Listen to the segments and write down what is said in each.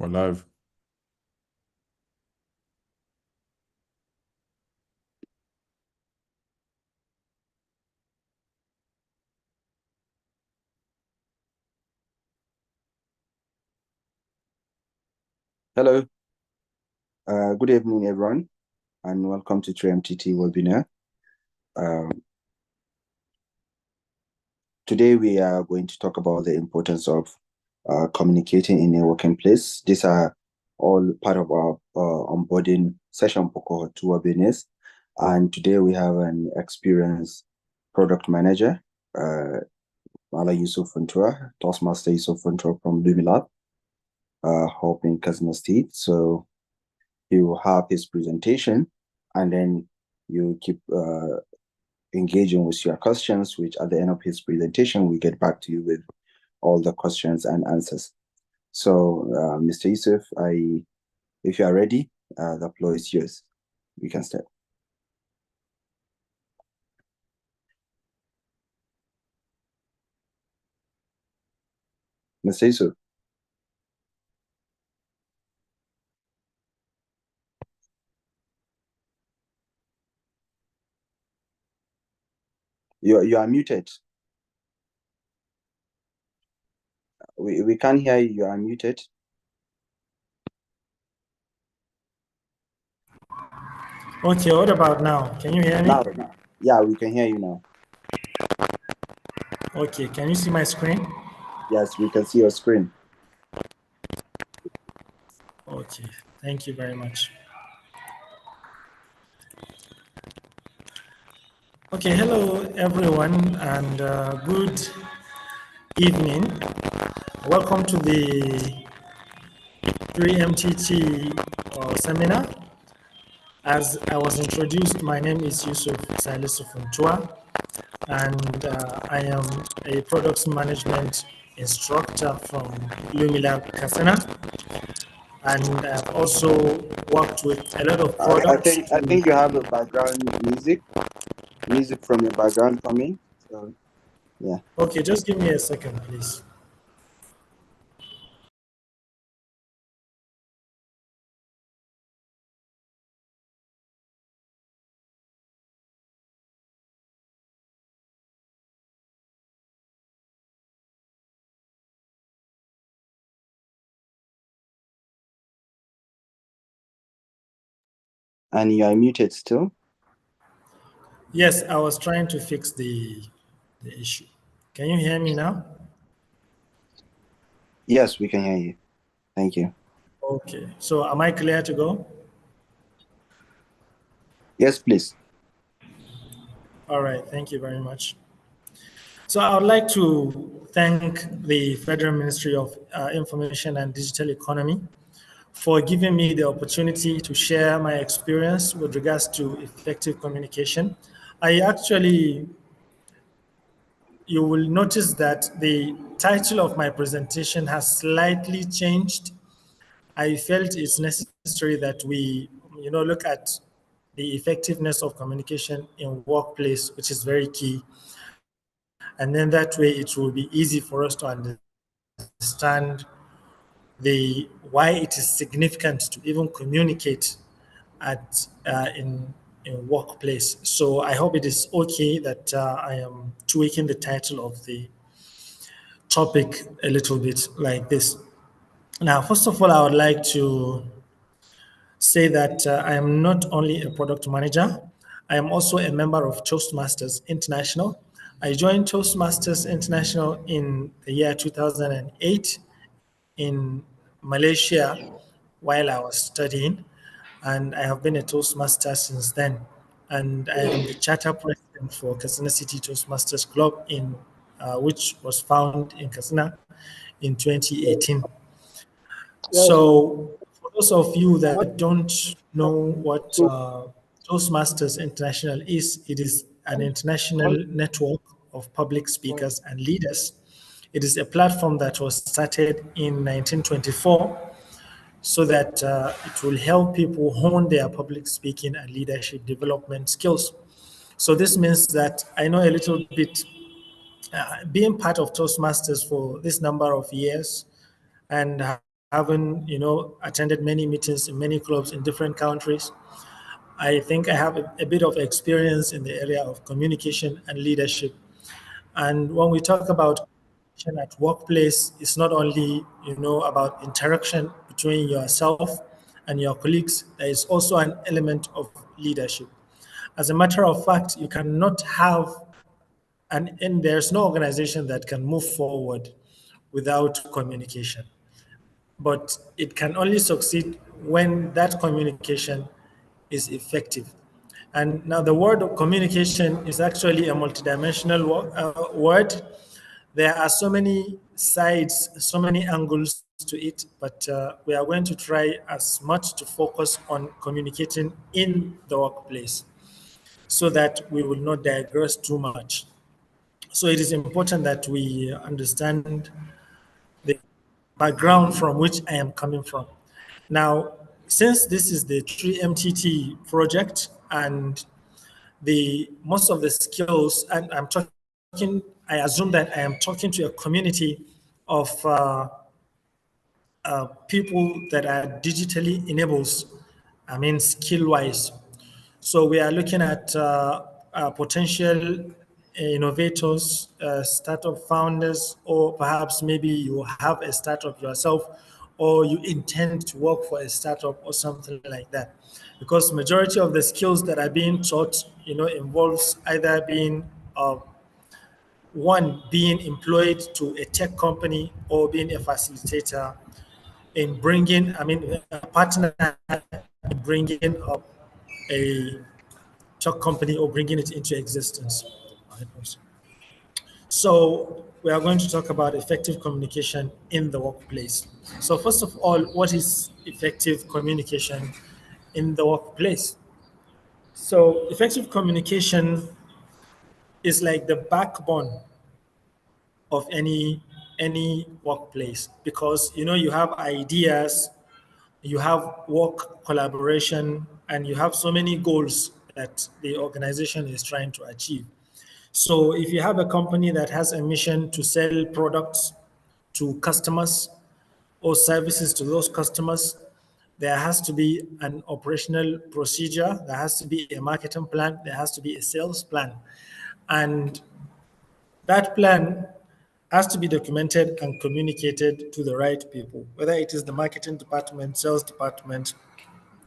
We're live. Hello, good evening, everyone, and welcome to 3MTT webinar. Today, we are going to talk about the importance of communicating in a working place. These are all part of our onboarding session for cohort 2 webinars. And today, we have an experienced product manager, Mala Yusuf Funtua, Toastmaster Yusuf Funtua from Lumilab, Hope in Kazima State. So he will have his presentation, and then you keep engaging with your questions, which at the end of his presentation, we get back to you with all the questions and answers. So, Mr. Yusuf, if you are ready, the floor is yours. We can start. Mr. Yusuf. You are muted. We can't hear you. You are muted. Okay, what about now? Can you hear me? Now. Yeah, we can hear you now. Okay, can you see my screen? Yes, we can see your screen. Okay, thank you very much. Okay, hello everyone, and good evening. Welcome to the 3MTT seminar. As I was introduced, my name is Yusuf Salisu Funtua, and I am a products management instructor from Lumilab Kasana. And I've also worked with a lot of products. I think you have a background music from your background coming. So, yeah. Okay, just give me a second, please. And you are muted still? Yes, I was trying to fix the issue. Can you hear me now? Yes, we can hear you. Thank you. Okay, so am I clear to go? Yes, please. All right, thank you very much. So I would like to thank the Federal Ministry of Information and Digital Economy for giving me the opportunity to share my experience with regards to effective communication. You will notice that the title of my presentation has slightly changed. I felt it's necessary that we, look at the effectiveness of communication in workplace, which is very key. And then that way it will be easy for us to understand why it is significant to even communicate in workplace. So I hope it is okay that I am tweaking the title of the topic a little bit like this. Now, first of all, I would like to say that I am not only a product manager, I am also a member of Toastmasters International. I joined Toastmasters International in the year 2008 in Malaysia while I was studying, and I have been a Toastmaster since then. And I am the charter president for Kasina City Toastmasters Club, which was founded in Kasina in 2018. So, for those of you that don't know what Toastmasters International is, it is an international network of public speakers and leaders. It is a platform that was started in 1924 so that it will help people hone their public speaking and leadership development skills. So this means that I know a little bit, being part of Toastmasters for this number of years and having, attended many meetings in many clubs in different countries, I think I have a bit of experience in the area of communication and leadership. And when we talk about communication at workplace, it's not only, about interaction between yourself and your colleagues. There is also an element of leadership. As a matter of fact, you cannot have, and there's no organization that can move forward without communication. But it can only succeed when that communication is effective. And now the word of communication is actually a multidimensional word. There are so many sides, so many angles to it, but we are going to try as much to focus on communicating in the workplace so that we will not digress too much. So it is important that we understand the background from which I am coming from. Now, since this is the 3MTT project and the most of the skills, and I assume that I am talking to a community of people that are digitally enabled, I mean, skill-wise. So we are looking at potential innovators, startup founders, or perhaps maybe you have a startup yourself, or you intend to work for a startup or something like that. Because majority of the skills that are being taught, involves either being one being employed to a tech company or being a facilitator in bringing, I mean, a partner in bringing up a tech company or bringing it into existence. So we are going to talk about effective communication in the workplace. So first of all, what is effective communication in the workplace? So effective communication is like the backbone of any workplace because you have ideas, you have work collaboration, and you have so many goals that the organization is trying to achieve. So if you have a company that has a mission to sell products to customers or services to those customers, there has to be an operational procedure, there has to be a marketing plan, there has to be a sales plan. And that plan has to be documented and communicated to the right people, whether it is the marketing department, sales department,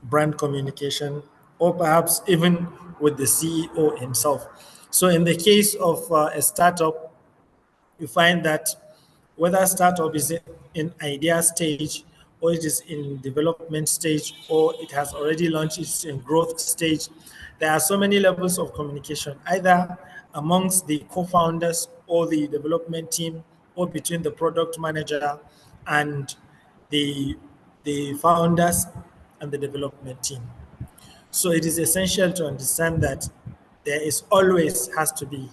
brand communication, or perhaps even with the CEO himself. So, in the case of a startup, you find that whether startup is in idea stage or it is in development stage or it has already launched, it's in growth stage, there are so many levels of communication either amongst the co-founders or the development team or between the product manager and the the founders and the development team. So it is essential to understand that there is always has to be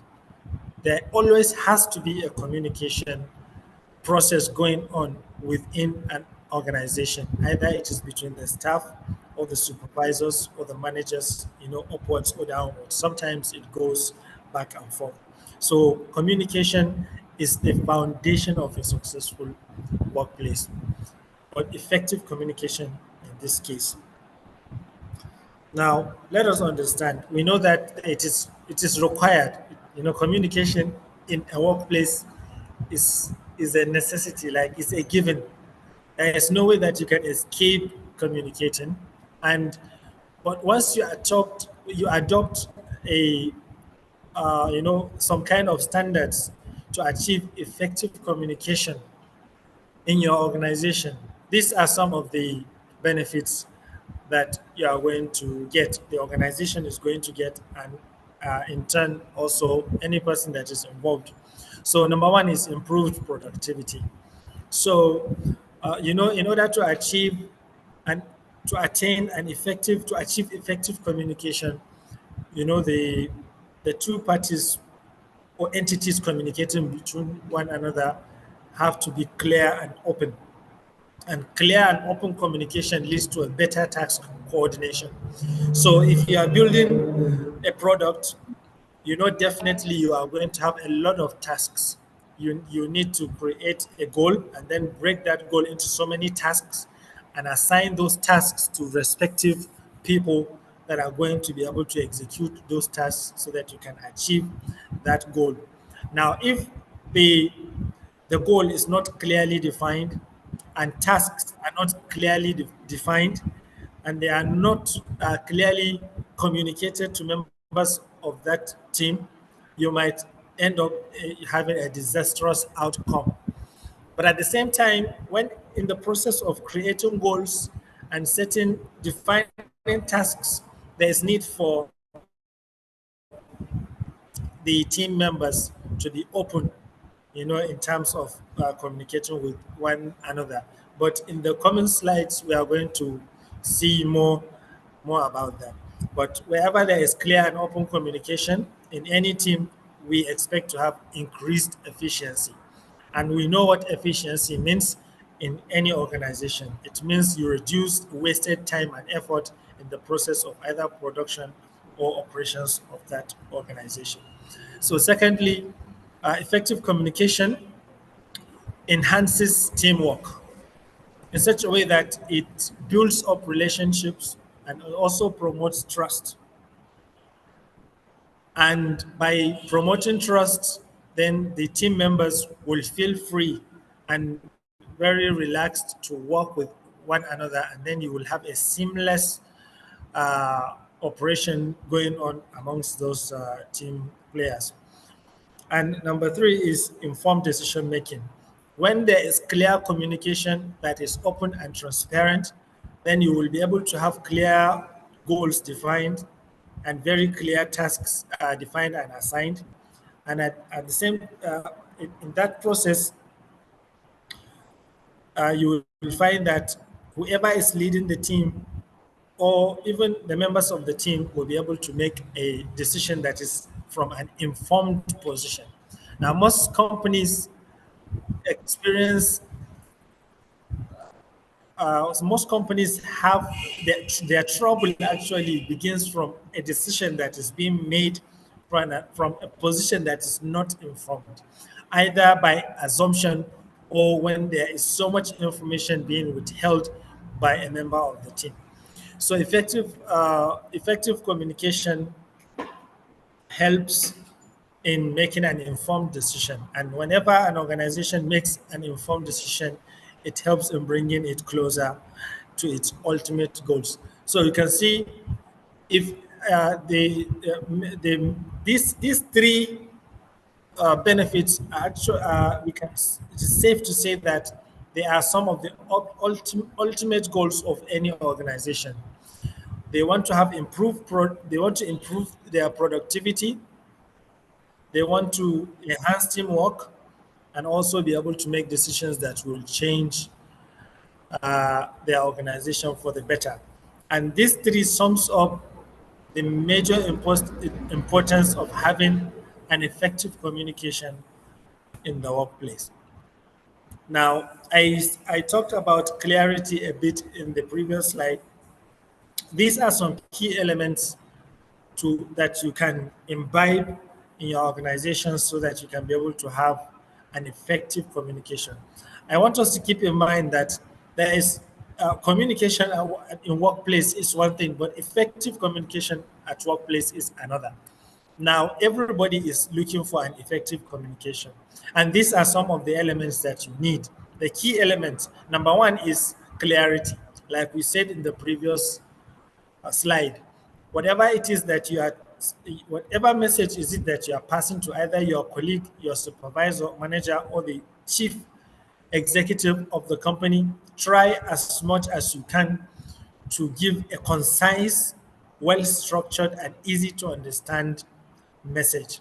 there always has to be a communication process going on within an organization. Either it is between the staff or the supervisors or the managers, upwards or downwards. Sometimes it goes back and forth. So communication is the foundation of a successful workplace, but effective communication in this case. Now, let us understand. We know that it is required. Communication in a workplace is a necessity. Like it's a given. There is no way that you can escape communicating. And but once you adopt a some kind of standards to achieve effective communication in your organization. These are some of the benefits that you are going to get, the organization is going to get, and in turn, also any person that is involved. So, number one is improved productivity. So, in order to and to achieve effective communication, the two parties or entities communicating between one another have to be clear and open. And clear and open communication leads to a better task coordination. So if you are building a product, definitely you are going to have a lot of tasks you need to create a goal and then break that goal into so many tasks and assign those tasks to respective people that are going to be able to execute those tasks so that you can achieve that goal. Now, if the goal is not clearly defined and tasks are not clearly defined and they are not clearly communicated to members of that team, you might end up having a disastrous outcome. But at the same time, when in the process of creating goals and setting defining tasks, there is need for the team members to be open, in terms of communicating with one another. But in the coming slides, we are going to see more about that. But wherever there is clear and open communication in any team, we expect to have increased efficiency. And we know what efficiency means in any organization. It means you reduce wasted time and effort in the process of either production or operations of that organization. So, secondly, effective communication enhances teamwork in such a way that it builds up relationships and also promotes trust. And by promoting trust, then the team members will feel free and very relaxed to work with one another, and then you will have a seamless operation going on amongst those team players. And number three is informed decision making. When there is clear communication that is open and transparent, then you will be able to have clear goals defined and very clear tasks defined and assigned. And at the same, in that process, you will find that whoever is leading the team or even the members of the team will be able to make a decision that is from an informed position. Now, experience, most companies have their trouble actually begins from a decision that is being made from a position that is not informed, either by assumption or when there is so much information being withheld by a member of the team. So effective communication helps in making an informed decision. And whenever an organization makes an informed decision, it helps in bringing it closer to its ultimate goals. So you can see if these three benefits are actually, it is safe to say that they are some of the ultimate goals of any organization. They want to have they want to improve their productivity. They want to enhance teamwork and also be able to make decisions that will change their organization for the better. And these three sums up the major importance of having an effective communication in the workplace. Now, I talked about clarity a bit in the previous slide. These are some key elements that you can imbibe in your organization so that you can be able to have an effective communication. I want us to keep in mind that there is communication in workplace is one thing, but effective communication at workplace is another. Now, everybody is looking for an effective communication. And these are some of the elements that you need. The key elements, number one is clarity. Like we said in the previous slide, whatever it is that you are, whatever message is it that you are passing to either your colleague, your supervisor, manager, or the chief executive of the company, try as much as you can to give a concise, well structured, and easy to understand message.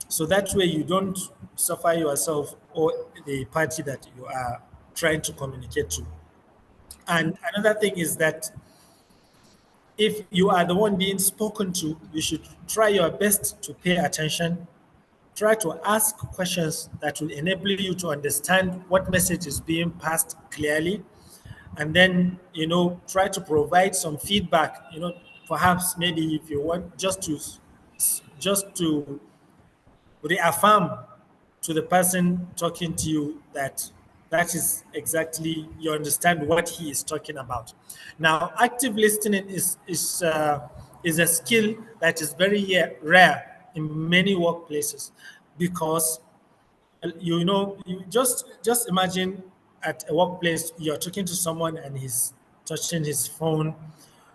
So that way you don't suffer yourself or the party that you are trying to communicate to. And another thing is that if you are the one being spoken to, you should try your best to pay attention. Try to ask questions that will enable you to understand what message is being passed clearly. And then, try to provide some feedback, perhaps maybe if you want just to reaffirm to the person talking to you that that is exactly you understand what he is talking about. Now, active listening is a skill that is very rare in many workplaces because you just imagine at a workplace you're talking to someone and he's touching his phone,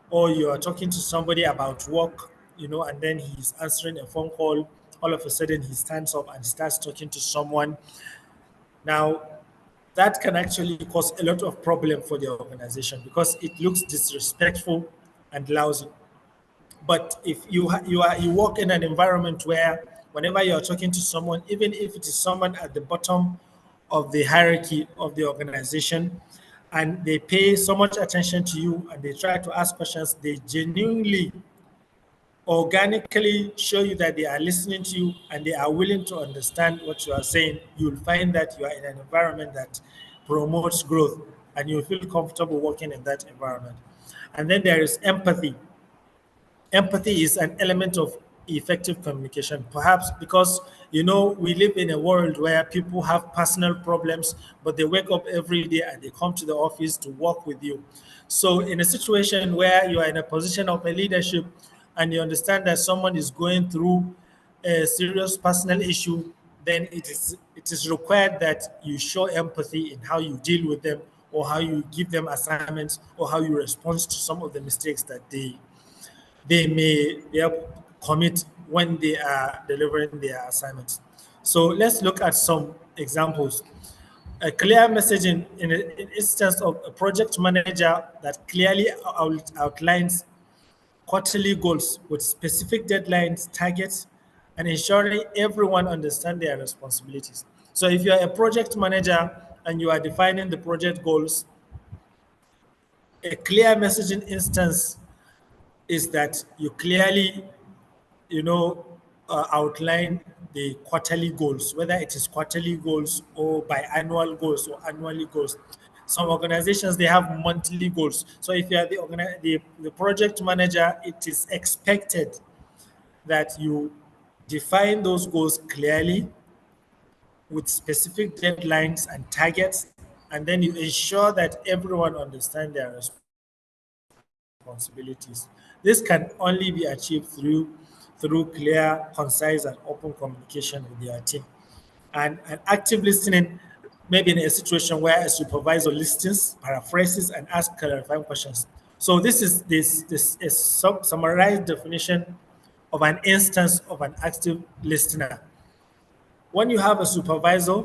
or you're talking to somebody about work, and then he's answering a phone call. All of a sudden he stands up and starts talking to someone. Now, that can actually cause a lot of problem for the organization because it looks disrespectful and lousy. But if you work in an environment where whenever you're talking to someone, even if it is someone at the bottom of the hierarchy of the organization, and they pay so much attention to you and they try to ask questions, they genuinely, organically show you that they are listening to you and they are willing to understand what you are saying, you'll find that you are in an environment that promotes growth and you'll feel comfortable working in that environment. And then there is empathy. Empathy is an element of effective communication, perhaps because we live in a world where people have personal problems, but they wake up every day and they come to the office to work with you. So in a situation where you are in a position of a leadership and you understand that someone is going through a serious personal issue, then it is required that you show empathy in how you deal with them, or how you give them assignments, or how you respond to some of the mistakes that they may commit when they are delivering their assignments. So let's look at some examples. A clear messaging in an instance of a project manager that clearly outlines quarterly goals with specific deadlines, targets, and ensuring everyone understands their responsibilities. So if you are a project manager and you are defining the project goals, a clear messaging instance is that you clearly outline the quarterly goals, whether it is quarterly goals or biannual goals or annually goals. Some organizations, they have monthly goals. So if you are the project manager, it is expected that you define those goals clearly with specific deadlines and targets, and then you ensure that everyone understands their responsibilities. This can only be achieved through clear, concise, and open communication with your team. And active listening, maybe in a situation where a supervisor listens, paraphrases, and asks clarifying questions. So this is summarized definition of an instance of an active listener. When you have a supervisor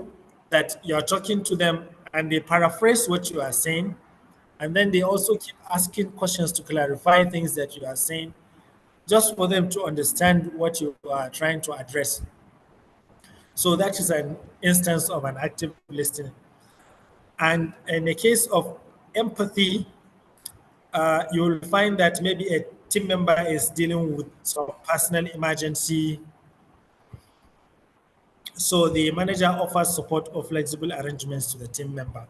that you're talking to them and they paraphrase what you are saying, and then they also keep asking questions to clarify things that you are saying, just for them to understand what you are trying to address. So that is an instance of an active listening. And in the case of empathy, you will find that maybe a team member is dealing with some personal emergency. So the manager offers support or flexible arrangements to the team member.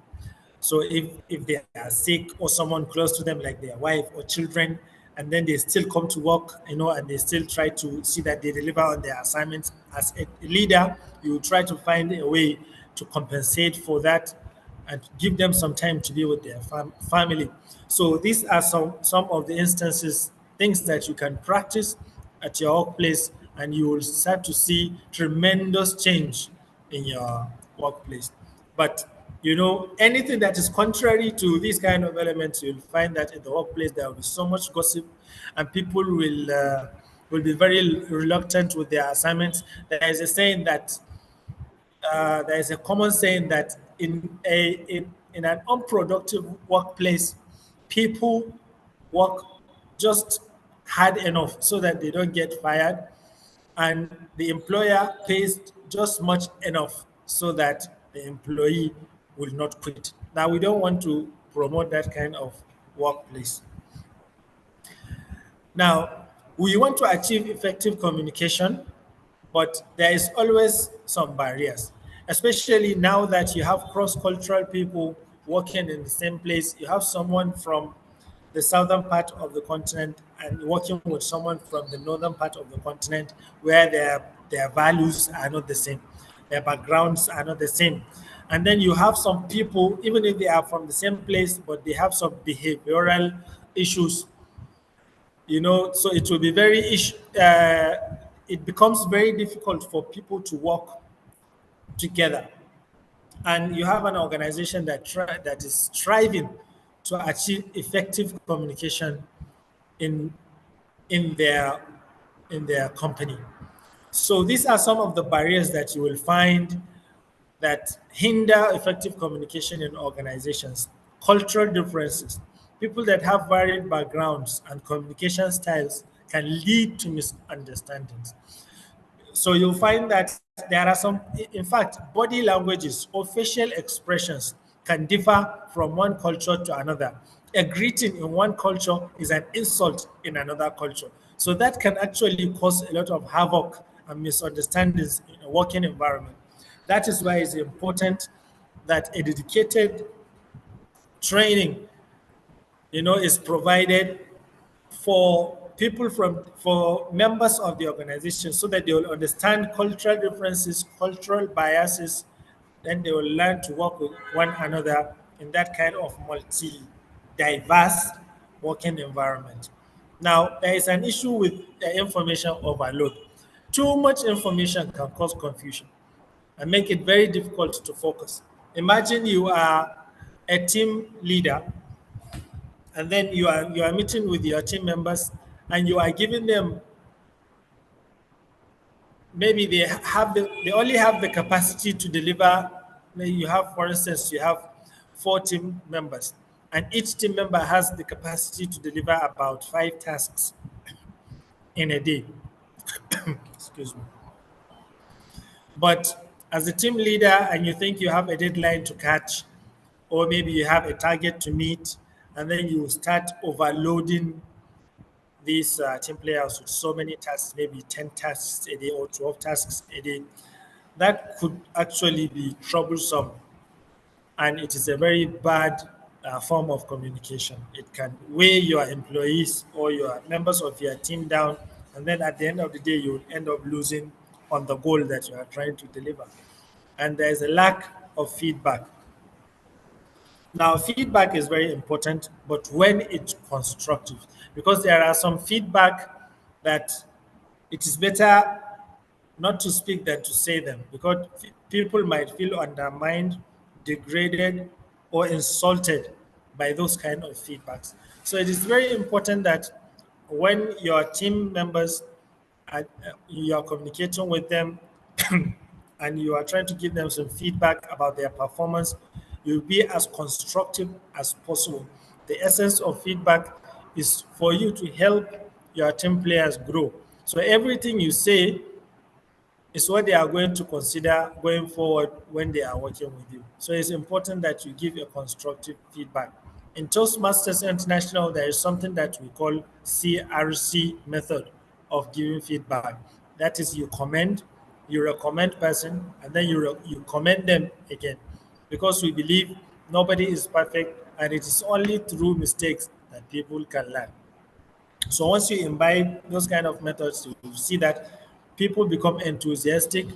So if they are sick or someone close to them, like their wife or children, and then they still come to work, and they still try to see that they deliver on their assignments, as a leader, you try to find a way to compensate for that and give them some time to be with their family. So these are some of the instances, things that you can practice at your workplace, and you will start to see tremendous change in your workplace. But anything that is contrary to these kind of elements, you'll find that in the workplace there will be so much gossip, and people will be very reluctant with their assignments. There is a common saying that in an unproductive workplace, people work just hard enough so that they don't get fired, and the employer pays just much enough so that the employee will not quit. Now, we don't want to promote that kind of workplace. Now, we want to achieve effective communication, but there is always some barriers, especially now that you have cross-cultural people working in the same place. You have someone from the southern part of the continent and working with someone from the northern part of the continent, where their values are not the same. their backgrounds are not the same. And then you have some people, even if they are from the same place, but they have some behavioral issues, so it will be it becomes very difficult for people to work together. And you have an organization that is striving to achieve effective communication in in their in their company. So these are some of the barriers that you will find that hinder effective communication in organizations. Cultural differences. People that have varied backgrounds and communication styles can lead to misunderstandings. So you'll find that there are in fact, body languages or facial expressions can differ from one culture to another. A greeting in one culture is an insult in another culture. So that can actually cause a lot of havoc and misunderstandings in a working environment. That is why it's important that a dedicated training, is provided for for members of the organization so that they will understand cultural differences, cultural biases, then they will learn to work with one another in that kind of multi-diverse working environment. Now, there is an issue with the information overload. Too much information can cause confusion and make it very difficult to focus. Imagine you are a team leader, and then you are meeting with your team members, and you are giving them, maybe they only have the capacity to deliver. Maybe you have, for instance, you have 4 team members, and each team member has the capacity to deliver about 5 tasks in a day. Excuse me. But as a team leader, and you think you have a deadline to catch, or maybe you have a target to meet, and then you start overloading these team players with so many tasks, maybe 10 tasks a day or 12 tasks a day, that could actually be troublesome. And it is a very bad form of communication. It can weigh your employees or your members of your team down. And then at the end of the day, you will end up losing on the goal that you are trying to deliver. And there is a lack of feedback. Now, feedback is very important, but when it's constructive, because there are some feedback that it is better not to speak than to say them, because people might feel undermined, degraded, or insulted by those kind of feedbacks. So it is very important that when your team members you are communicating with them and you are trying to give them some feedback about their performance, you'll be as constructive as possible. The essence of feedback is for you to help your team players grow. So everything you say is what they are going to consider going forward when they are working with you. So it's important that you give a constructive feedback. In Toastmasters International, there is something that we call CRC method of giving feedback. That is, you commend, you recommend person, and then you commend them again. Because we believe nobody is perfect, and it is only through mistakes that people can learn. So once you imbibe those kind of methods, you see that people become enthusiastic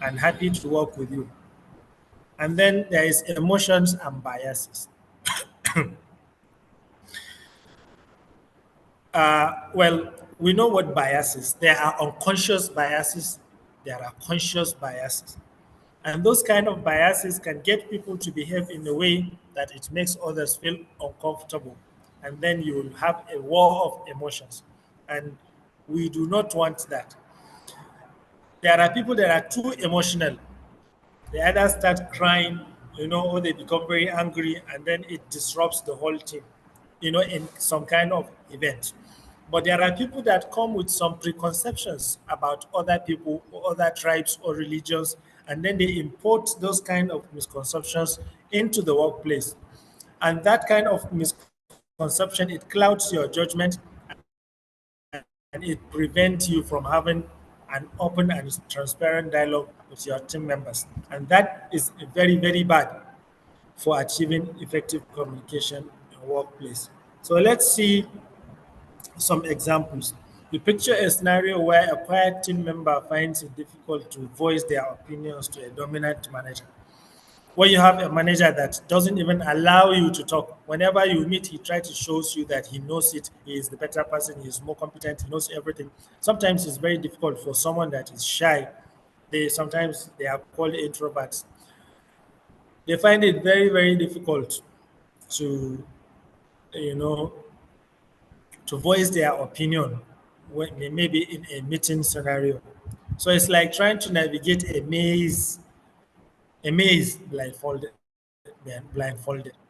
and happy to work with you. And then there is emotions and biases. Well, we know what biases. There are unconscious biases. There are conscious biases. And those kind of biases can get people to behave in a way that it makes others feel uncomfortable. And then you will have a war of emotions. And we do not want that. There are people that are too emotional. They either start crying, or they become very angry, and then it disrupts the whole team, in some kind of event. But there are people that come with some preconceptions about other people or other tribes or religions, and then they import those kind of misconceptions into the workplace. And that kind of misconception, it clouds your judgment, and it prevents you from having an open and transparent dialogue with your team members. And that is very, very bad for achieving effective communication in the workplace. So let's see some examples. You picture a scenario where a quiet team member finds it difficult to voice their opinions to a dominant manager. Where you have a manager that doesn't even allow you to talk. Whenever you meet, he tries to show you that he knows it, he is the better person, he is more competent, he knows everything. Sometimes it's very difficult for someone that is shy. Sometimes they are called introverts. They find it very, very difficult to, you know, to voice their opinion maybe in a meeting scenario. So it's like trying to navigate a maze blindfolded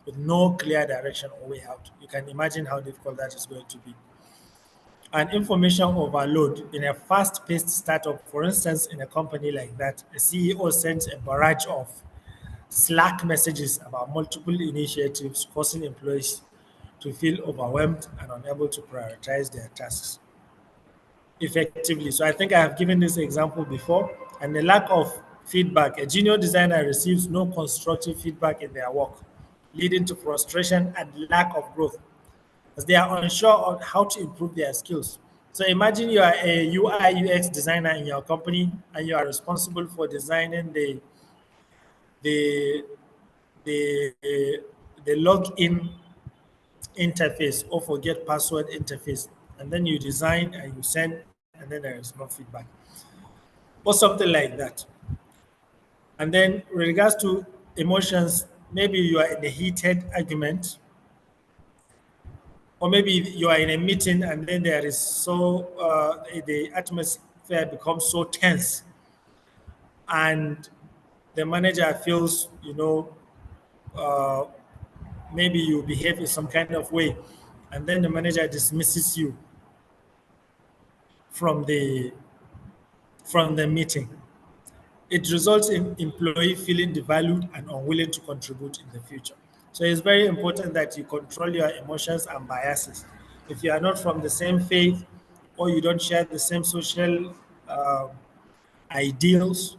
with no clear direction or way out. You can imagine how difficult that is going to be. And information overload in a fast-paced startup, for instance, in a company like that, a CEO sends a barrage of Slack messages about multiple initiatives, causing employees to feel overwhelmed and unable to prioritize their tasks effectively. So I think I have given this example before. And the lack of feedback. A junior designer receives no constructive feedback in their work, leading to frustration and lack of growth as they are unsure on how to improve their skills. So imagine you are a UI UX designer in your company and you are responsible for designing the the the login interface or forget password interface, and then you design and you send, and then there is no feedback or something like that. And then with regards to emotions, maybe you are in a heated argument, or maybe you are in a meeting and then there is the atmosphere becomes so tense, and the manager feels, uh, maybe you behave in some kind of way, and then the manager dismisses you from the meeting. It results in employee feeling devalued and unwilling to contribute in the future. So it's very important that you control your emotions and biases. If you are not from the same faith or you don't share the same social uh, ideals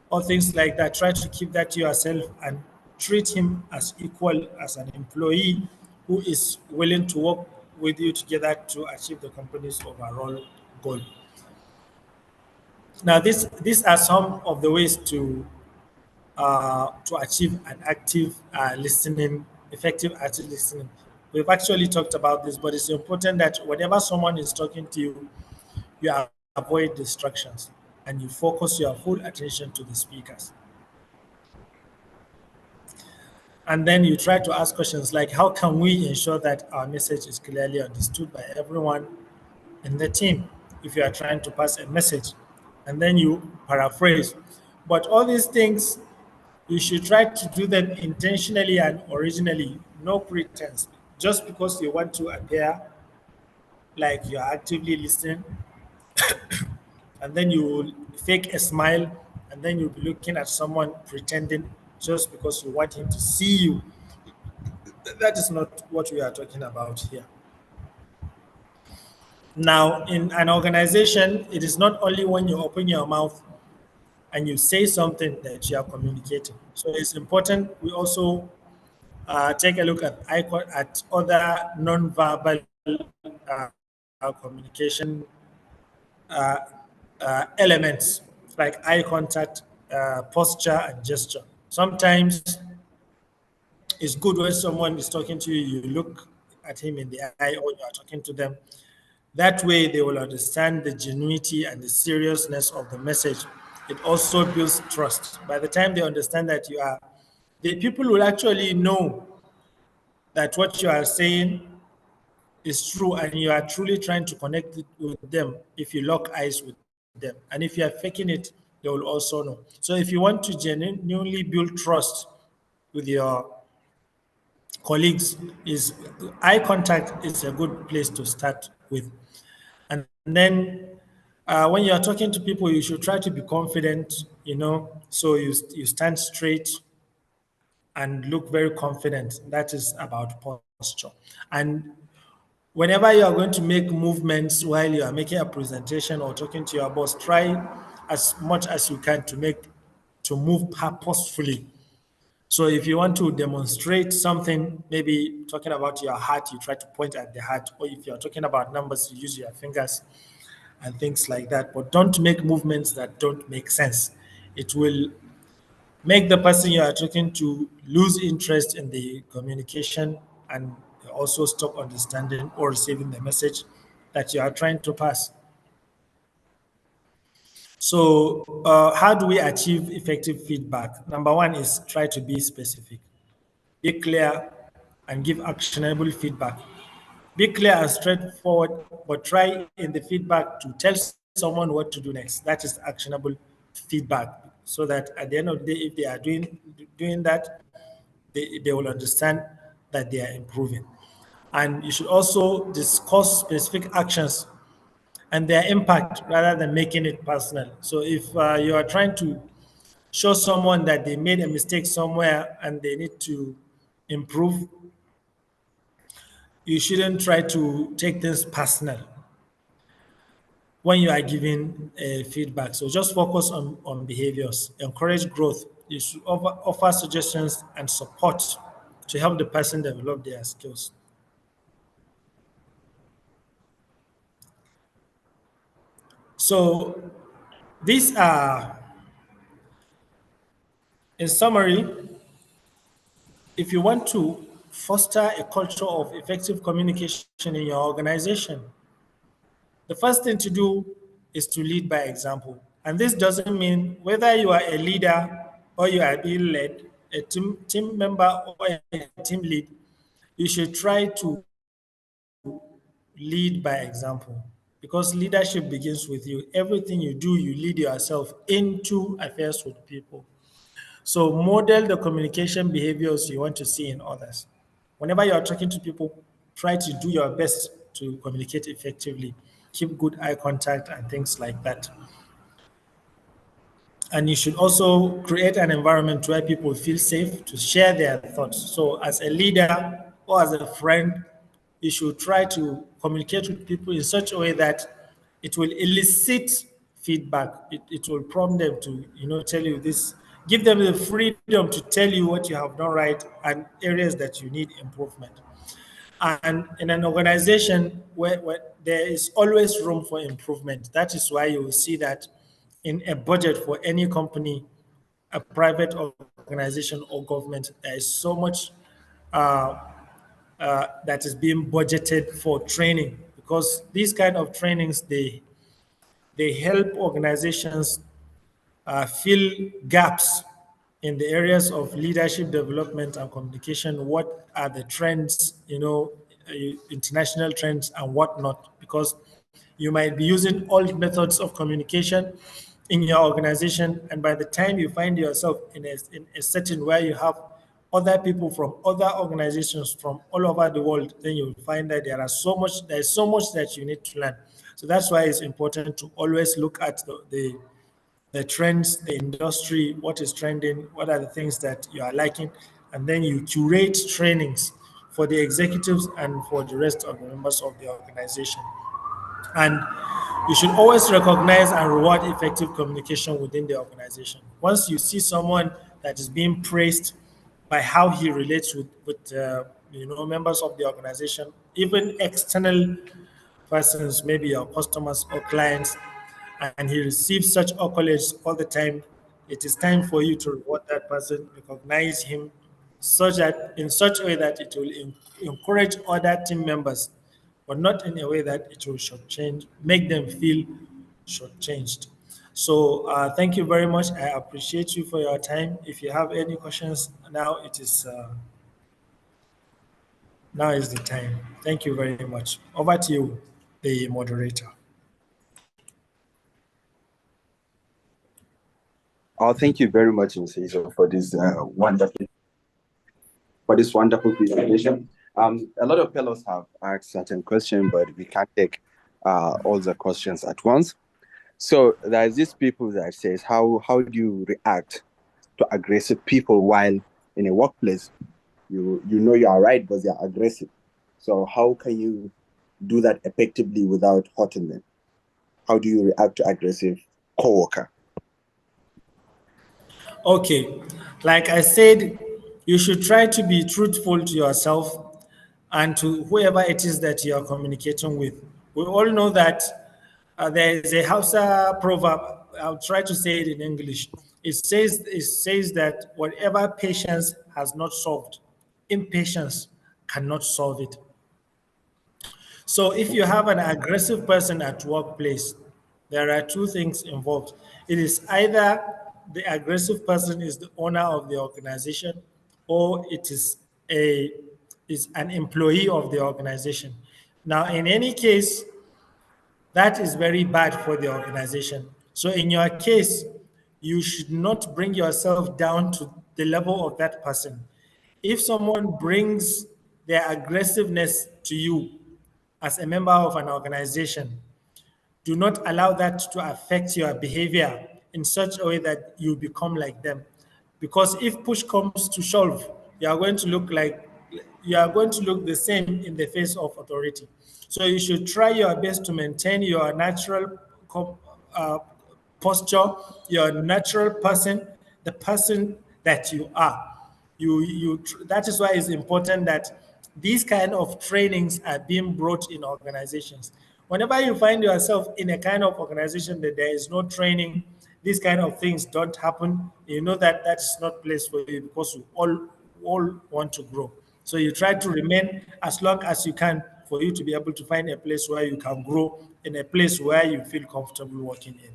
or things like that, try to keep that to yourself and treat him as equal as an employee who is willing to work with you together to achieve the company's overall goal. Now, these are some of the ways to achieve an active listening, effective active listening. We've actually talked about this, but it's important that whenever someone is talking to you, you avoid distractions and you focus your full attention to the speakers. And then you try to ask questions like, how can we ensure that our message is clearly understood by everyone in the team if you are trying to pass a message? And then you paraphrase. But all these things, you should try to do them intentionally and originally, no pretense. Just because you want to appear like you are actively listening, and then you will fake a smile, and then you'll be looking at someone pretending just because you want him to see you. That is not what we are talking about here. Now, in an organization, it is not only when you open your mouth and you say something that you are communicating. So it's important we also take a look at other non-verbal communication uh, elements like eye contact, posture, and gesture. Sometimes it's good when someone is talking to you, you look at him in the eye or you are talking to them. That way, they will understand the genuinity and the seriousness of the message. It also builds trust. By the time they understand that the people will actually know that what you are saying is true and you are truly trying to connect it with them if you lock eyes with them. And if you are faking it, they will also know. So if you want to genuinely build trust with your colleagues, is eye contact is a good place to start with. And then when you're talking to people, you should try to be confident, so you stand straight and look very confident. That is about posture. And whenever you are going to make movements while you are making a presentation or talking to your boss, try as much as you can to move purposefully. So if you want to demonstrate something, maybe talking about your heart, you try to point at the heart, or if you're talking about numbers, you use your fingers. and things like that. But don't make movements that don't make sense. It will make the person you are talking to lose interest in the communication and also stop understanding or receiving the message that you are trying to pass. So, how do we achieve effective feedback? Number one is try to be specific, be clear, and give actionable feedback. Be clear and straightforward, but try in the feedback to tell someone what to do next. That is actionable feedback. So that at the end of the day, if they are doing that, they will understand that they are improving. And you should also discuss specific actions and their impact rather than making it personal. So if you are trying to show someone that they made a mistake somewhere and they need to improve, you shouldn't try to take this personal when you are giving feedback. So just focus on behaviors, encourage growth. You should offer suggestions and support to help the person develop their skills. So these are, in summary, if you want to foster a culture of effective communication in your organization, the first thing to do is to lead by example. And this doesn't mean whether you are a leader or you are being led, a team member or a team lead, you should try to lead by example because leadership begins with you. Everything you do, you lead yourself into affairs with people. So model the communication behaviors you want to see in others. Whenever you are talking to people, try to do your best to communicate effectively. Keep good eye contact and things like that. And you should also create an environment where people feel safe to share their thoughts. So, as a leader or as a friend, you should try to communicate with people in such a way that it will elicit feedback. It will prompt them to, tell you this, give them the freedom to tell you what you have done right and areas that you need improvement. And in an organization where there is always room for improvement, that is why you will see that in a budget for any company, a private organization or government, there is so much uh, that is being budgeted for training because these kind of trainings they help organizations fill gaps in the areas of leadership development and communication. What are the trends, international trends and whatnot? Because you might be using old methods of communication in your organization, and by the time you find yourself in a setting where you have other people from other organizations from all over the world, then you'll find that there's so much that you need to learn. So that's why it's important to always look at the trends, the industry, what is trending, what are the things that you are liking, and then you curate trainings for the executives and for the rest of the members of the organization. And you should always recognize and reward effective communication within the organization. Once you see someone that is being praised by how he relates with members of the organization, even external persons, maybe your customers or clients, and he receives such accolades all the time, it is time for you to reward that person, recognize him, such that in such a way that it will encourage other team members, but not in a way that it will shortchange, make them feel shortchanged. So thank you very much. I appreciate you for your time. If you have any questions, now is the time. Thank you very much. Over to you, the moderator. Thank you very much, Mr. Iso, for this wonderful presentation. A lot of fellows have asked certain questions, but we can't take all the questions at once. So there's these people that says, how do you react to aggressive people while in a workplace? You know you are right, but they are aggressive. So how can you do that effectively without hurting them? How do you react to aggressive coworker? Okay, like I said, you should try to be truthful to yourself and to whoever it is that you are communicating with. We all know that there is a Hausa proverb. I'll try to say it in English. It says that whatever patience has not solved, impatience cannot solve it. So if you have an aggressive person at workplace, there are two things involved. It is either the aggressive person is the owner of the organization, or it is an employee of the organization. Now, in any case, that is very bad for the organization. So in your case, you should not bring yourself down to the level of that person. If someone brings their aggressiveness to you as a member of an organization, do not allow that to affect your behavior in such a way that you become like them. Because if push comes to shove, you are going to look like you are going to look the same in the face of authority. So you should try your best to maintain your natural uh, posture, your natural person, the person that you are. That is why it's important that these kind of trainings are being brought in organizations. Whenever you find yourself in a kind of organization that there is no training, these kind of things don't happen, you know that that is not place for you, because we all want to grow. So you try to remain as long as you can for you to be able to find a place where you can grow, in a place where you feel comfortable working in.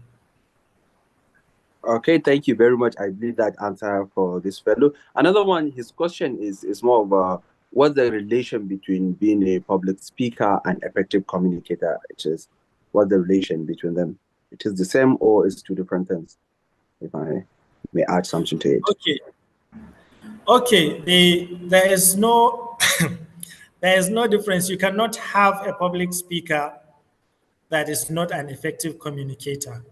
Okay, thank you very much. I believe that answer for this fellow. Another one, his question is more of what's the relation between being a public speaker and effective communicator? It is what's the relation between them? It is the same or is two different things? If I may add something to it. Okay. There is no there is no difference. You cannot have a public speaker that is not an effective communicator.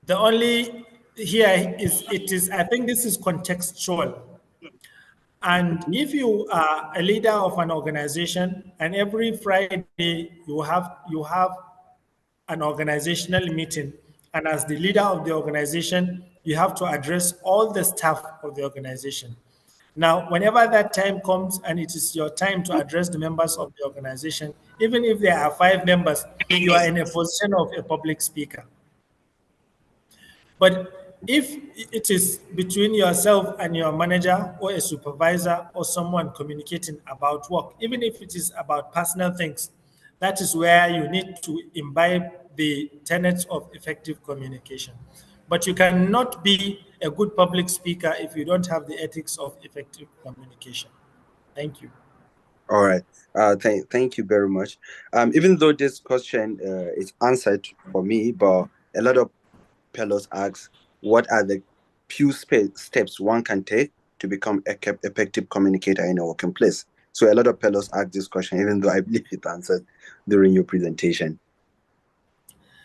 The only here is it is I think this is contextual. And if you are a leader of an organization and every Friday you have an organizational meeting, and as the leader of the organization, you have to address all the staff of the organization. Now, whenever that time comes and it is your time to address the members of the organization, even if there are 5 members, you are in a position of a public speaker. But if it is between yourself and your manager or a supervisor or someone communicating about work, even if it is about personal things, that is where you need to imbibe the tenets of effective communication. But you cannot be a good public speaker if you don't have the ethics of effective communication. Thank you. All right. Thank you very much. Even though this question is answered for me, but a lot of fellows ask, what are the few steps one can take to become a effective communicator in a working place? So a lot of fellows ask this question, even though I believe it answered during your presentation.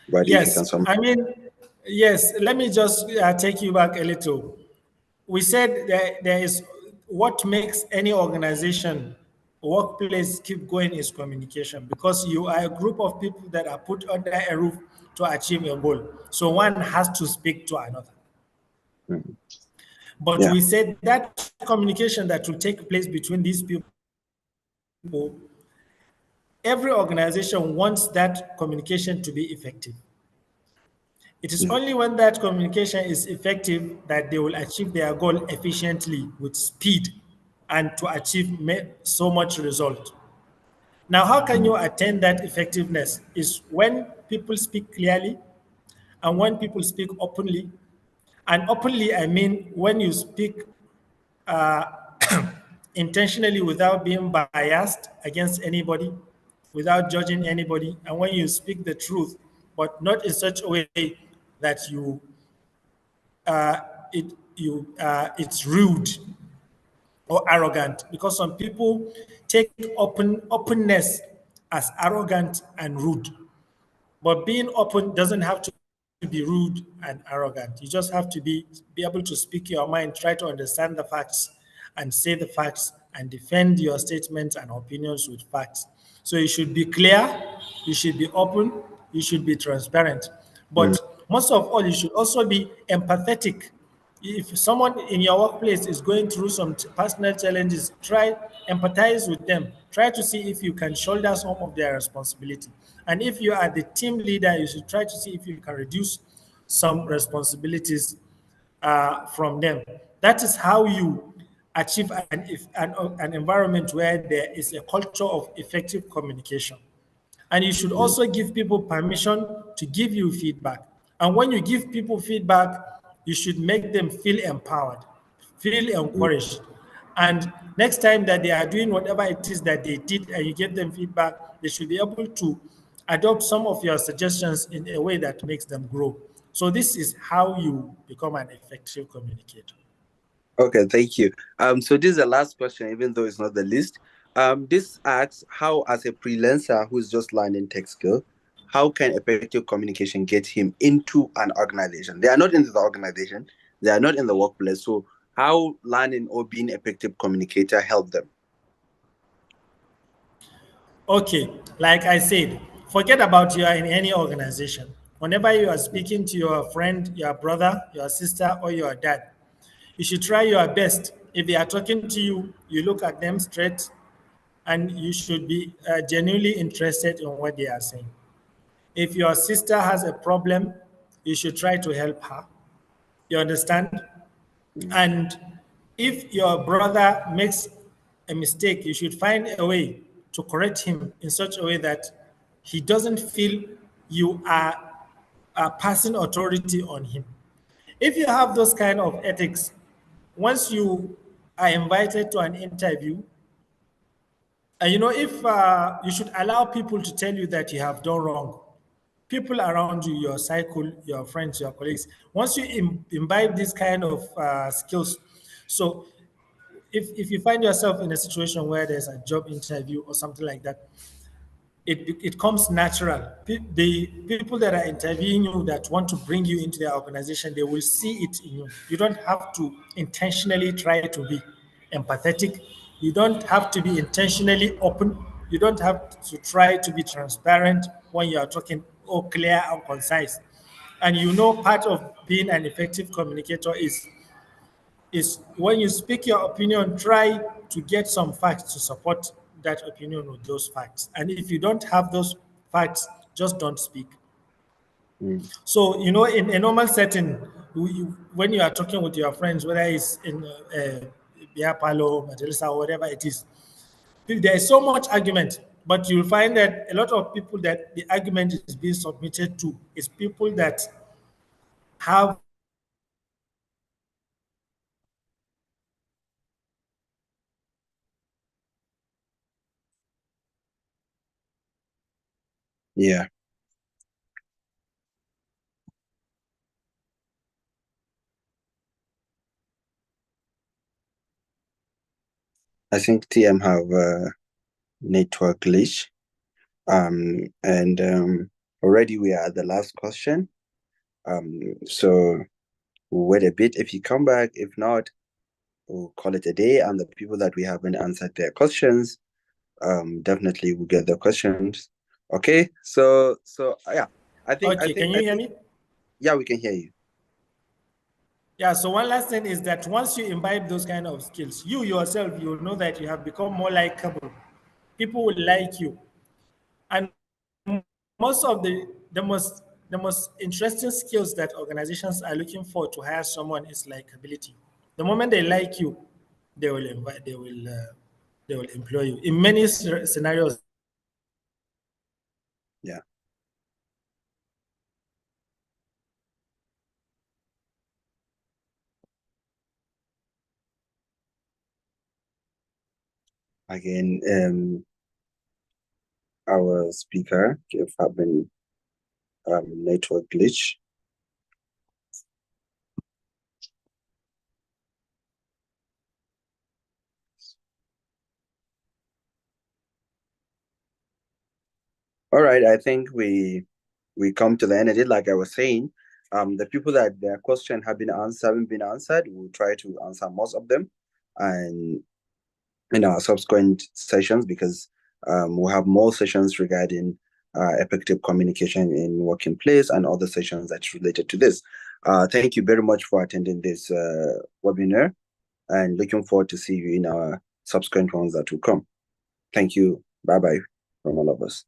But yes, yes. Let me just take you back a little. We said that there is what makes any organization, workplace keep going is communication, because you are a group of people that are put under a roof to achieve a goal. So one has to speak to another. But Yeah. we said that communication that will take place between these people, every organization wants that communication to be effective. It is only when that communication is effective that they will achieve their goal efficiently with speed and to achieve so much result. Now, how can you attain that effectiveness? Is when people speak clearly and when people speak openly. And openly, I mean when you speak uh, intentionally without being biased against anybody, without judging anybody, and when you speak the truth, but not in such a way that uh, it's rude or arrogant, because some people take openness as arrogant and rude. But being open doesn't have to be rude and arrogant. You just have to be able to speak your mind, try to understand the facts and say the facts and defend your statements and opinions with facts. So you should be clear, you should be open, you should be transparent. But most of all, you should also be empathetic. If someone in your workplace is going through some personal challenges, try empathize with them. Try to see if you can shoulder some of their responsibility. And if you are the team leader, you should try to see if you can reduce some responsibilities from them. That is how you achieve an environment where there is a culture of effective communication. And you should mm, also give people permission to give you feedback. And when you give people feedback, you should make them feel empowered, feel mm. encouraged. And next time that they are doing whatever it is that they did and you give them feedback, they should be able to adopt some of your suggestions in a way that makes them grow. So this is how you become an effective communicator. Okay, thank you. So this is the last question, even though it's not the least. This asks how, as a freelancer who's just learning tech skill, how can effective communication get him into an organization? They are not into the organization, they are not in the workplace. So how learning or being effective communicator help them? Okay, like I said, forget about you are in any organization. Whenever you are speaking to your friend, your brother, your sister, or your dad, you should try your best. If they are talking to you, you look at them straight and you should be genuinely interested in what they are saying. If your sister has a problem, you should try to help her. You understand? Mm, And if your brother makes a mistake, you should find a way to correct him in such a way that he doesn't feel you are passing authority on him. If you have those kind of ethics, once you are invited to an interview, and if you should allow people to tell you that you have done wrong, people around you, your cycle, your friends, your colleagues, once you imbibe these kind of skills, so if you find yourself in a situation where there's a job interview or something like that, it comes natural. The people that are interviewing you that want to bring you into their organization, they will see it in you. You don't have to intentionally try to be empathetic. You don't have to be intentionally open. You don't have to try to be transparent when you are talking or clear and concise. And part of being an effective communicator is when you speak your opinion, try to get some facts to support that opinion with those facts. And if you don't have those facts, just don't speak. mm, So, in a normal setting, when you are talking with your friends, whether it's in beer parlor, majalisa, or whatever it is, there is so much argument, but you'll find that a lot of people that the argument is being submitted to is people that have yeah, I think TM have a network glitch. And already we are at the last question. So we'll wait a bit. If you come back, if not, we'll call it a day. And the people that we haven't answered their questions, definitely will get the questions. Okay. So yeah, I think I okay. think Can I you hear think me? yeah, we can hear you. Yeah, so one last thing is that once you imbibe those kind of skills, you yourself, you will know that you have become more likable. People will like you. And most of the most interesting skills that organizations are looking for to hire someone is likability. The moment they like you, they will invite, they will employ you. In many scenarios, Yeah. Again, our speaker have having network glitch. All right, I think we come to the end of it. Like I was saying, the people that their question have been answered haven't been answered, we'll try to answer most of them, and in our subsequent sessions, because we'll have more sessions regarding effective communication in working place and other sessions that's related to this. Thank you very much for attending this webinar, and looking forward to see you in our subsequent ones that will come. Thank you. Bye-bye from all of us.